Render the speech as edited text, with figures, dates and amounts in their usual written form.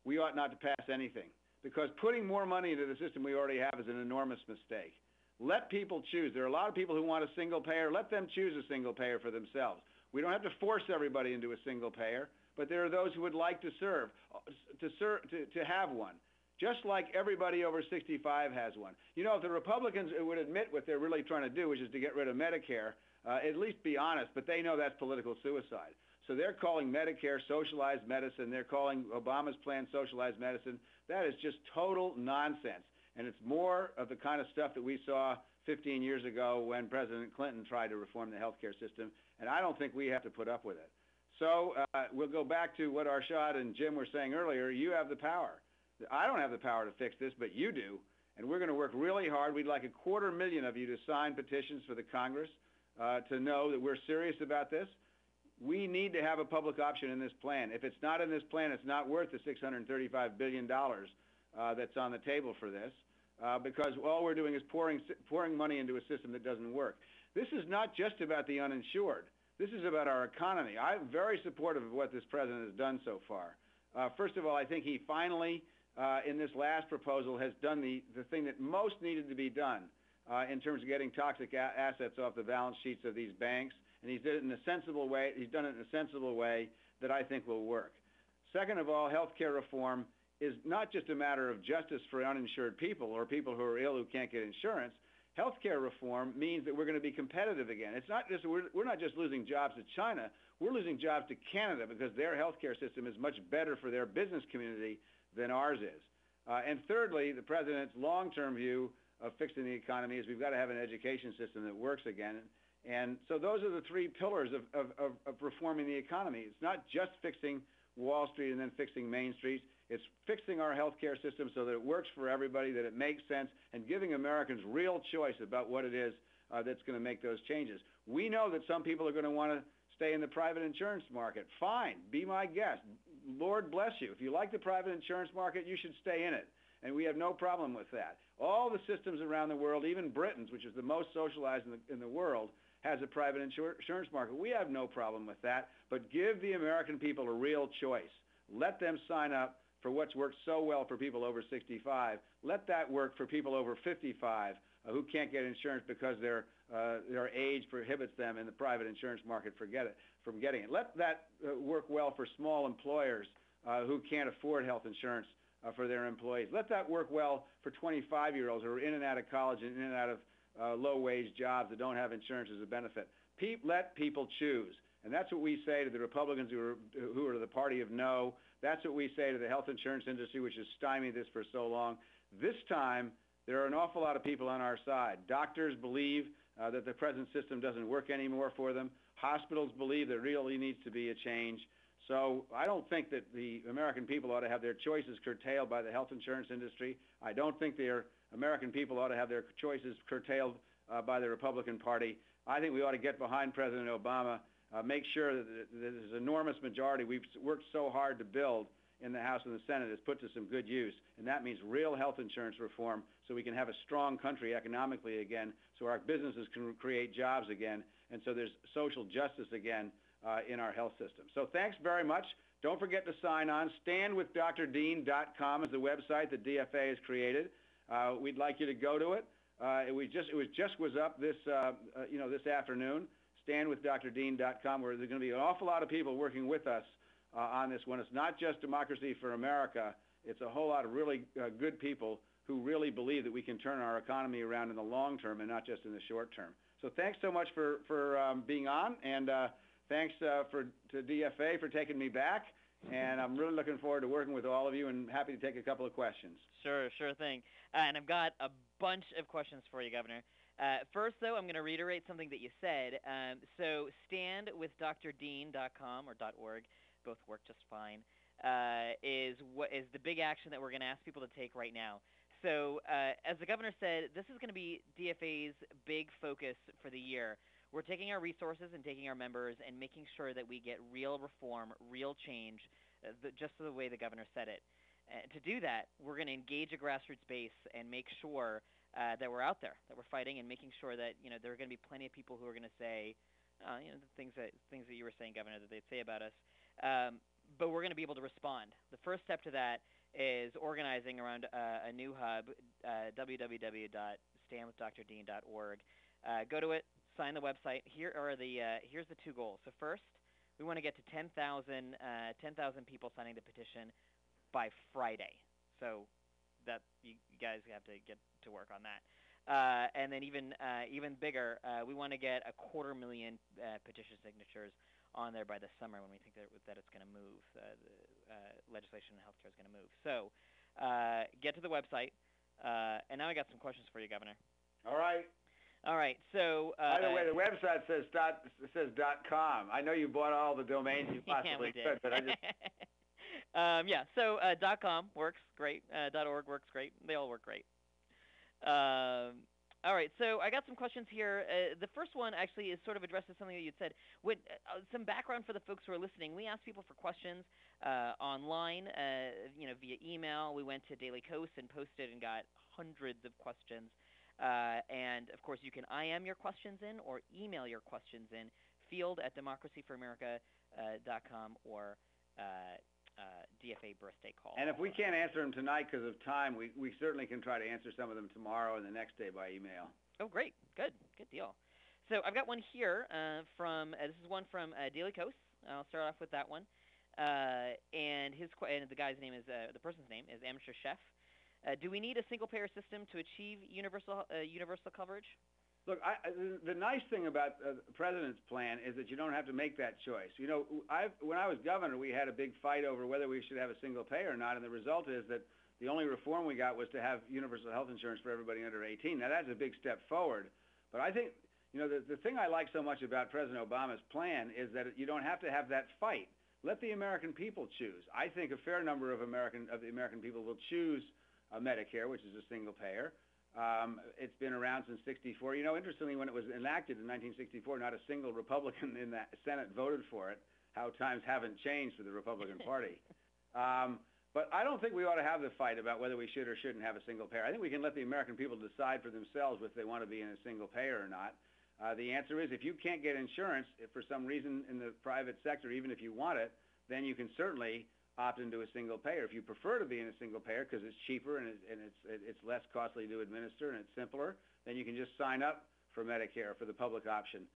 we ought not to pass anything, because putting more money into the system we already have is an enormous mistake. Let people choose. There are a lot of people who want a single payer. Let them choose a single payer for themselves. We don't have to force everybody into a single payer, but there are those who would like to have one, just like everybody over 65 has one. You know, if the Republicans would admit what they're really trying to do, which is to get rid of Medicare, at least be honest, but they know that's political suicide. So they're calling Medicare socialized medicine. They're calling Obama's plan socialized medicine. That is just total nonsense. And it's more of the kind of stuff that we saw 15 years ago when President Clinton tried to reform the healthcare system, and I don't think we have to put up with it. So we'll go back to what Arshad and Jim were saying earlier. You have the power. I don't have the power to fix this, but you do, and we're going to work really hard. We'd like 250,000 of you to sign petitions for the Congress to know that we're serious about this. We need to have a public option in this plan. If it's not in this plan, it's not worth the $635 billion that's on the table for this, because all we're doing is pouring money into a system that doesn't work. This is not just about the uninsured. This is about our economy. I'm very supportive of what this president has done so far. First of all, I think he finally, in this last proposal, has done the thing that most needed to be done in terms of getting toxic assets off the balance sheets of these banks, and he's done it in a sensible way. He's done it in a sensible way that I think will work. Second of all, health care reform is not just a matter of justice for uninsured people or people who are ill who can't get insurance. Healthcare reform means that we're going to be competitive again. It's not just we're not just losing jobs to China. We're losing jobs to Canada because their healthcare system is much better for their business community than ours is. And thirdly, the president's long-term view of fixing the economy is we've got to have an education system that works again. And so those are the three pillars of reforming the economy. It's not just fixing Wall Street and then fixing Main Street. It's fixing our healthcare system so that it works for everybody, that it makes sense, and giving Americans real choice about what it is that's going to make those changes. We know that some people are going to want to stay in the private insurance market. Fine, be my guest. Lord bless you. If you like the private insurance market, you should stay in it. And we have no problem with that. All the systems around the world, even Britain's, which is the most socialized in the world, has a private insurance market. We have no problem with that, but give the American people a real choice. Let them sign up for what's worked so well for people over 65. Let that work for people over 55 who can't get insurance because their age prohibits them in the private insurance market from getting it. Let that work well for small employers who can't afford health insurance for their employees. Let that work well for 25-year-olds who are in and out of college and in and out of low-wage jobs that don't have insurance as a benefit. Let people choose. And that's what we say to the Republicans who are the party of no. That's what we say to the health insurance industry, which has stymied this for so long. This time, there are an awful lot of people on our side. Doctors believe that the present system doesn't work anymore for them. Hospitals believe there really needs to be a change. So I don't think that the American people ought to have their choices curtailed by the health insurance industry. I don't think the American people ought to have their choices curtailed by the Republican Party. I think we ought to get behind President Obama, make sure that this enormous majority we've worked so hard to build in the House and the Senate is put to some good use, and that means real health insurance reform so we can have a strong country economically again, so our businesses can create jobs again, and so there's social justice again in our health system. So thanks very much. Don't forget to sign on. StandWithDrDean.com is the website that DFA has created. We'd like you to go to it. It just was up this this afternoon. StandWithDrDean.com, where there's going to be an awful lot of people working with us on this one. It's not just Democracy for America. It's a whole lot of really good people who really believe that we can turn our economy around in the long term and not just in the short term. So thanks so much for being on, and thanks to DFA for taking me back. And I'm really looking forward to working with all of you and happy to take a couple of questions. Sure thing. And I've got a bunch of questions for you, Governor. First, though, I'm going to reiterate something that you said. So standwithdrdean.com or .org, both work just fine, is the big action that we're going to ask people to take right now. So as the governor said, this is going to be DFA's big focus for the year. We're taking our resources and taking our members and making sure that we get real reform, real change, just the way the governor said it. To do that, we're going to engage a grassroots base and make sure that we're out there, that we're fighting, and making sure that there are going to be plenty of people who are going to say, the things that you were saying, Governor, that they'd say about us. But we're going to be able to respond. The first step to that is organizing around a new hub, www.standwithdrdean.org. Go to it, sign the website. Here's the two goals. So first, we want to get to 10,000 people signing the petition by Friday. So that you guys have to get to work on that. And then even bigger, we want to get 250,000 petition signatures on there by the summer when we think that it's going to move. Legislation in healthcare is going to move. So get to the website. And now I got some questions for you, Governor. All right. All right. So by the way, the website says .com. I know you bought all the domains you possibly could, but I just yeah. So .com works great. .org works great. They all work great. All right, so I got some questions here. The first one actually is sort of addresses something that you said. Some background for the folks who are listening. We asked people for questions online, via email. We went to Daily Kos and posted and got hundreds of questions. And, of course, you can IM your questions in or email your questions in, field@democracyforamerica.com or DFA birthday call. And if we can't answer them tonight because of time, we certainly can try to answer some of them tomorrow and the next day by email. Oh, great. Good deal. So I've got one here this is one from Daily Kos. I'll start off with that one. And the guy's name is, the person's name is Amateur Chef. Do we need a single-payer system to achieve universal coverage? Look, the nice thing about the president's plan is that you don't have to make that choice. You know, when I was governor, we had a big fight over whether we should have a single payer or not, and the result is that the only reform we got was to have universal health insurance for everybody under 18. Now, that's a big step forward. But I think, the thing I like so much about President Obama's plan is that you don't have to have that fight. Let the American people choose. I think a fair number of the American people will choose Medicare, which is a single payer. It's been around since '64. Interestingly, when it was enacted in 1964, not a single Republican in the Senate voted for it. How times haven't changed for the Republican Party. But I don't think we ought to have the fight about whether we should or shouldn't have a single payer. I think we can let the American people decide for themselves if they want to be in a single payer or not. The answer is if you can't get insurance for some reason in the private sector, even if you want it, then you can certainly opt into a single payer. If you prefer to be in a single payer because it's cheaper and it's less costly to administer and it's simpler, then you can just sign up for Medicare for the public option.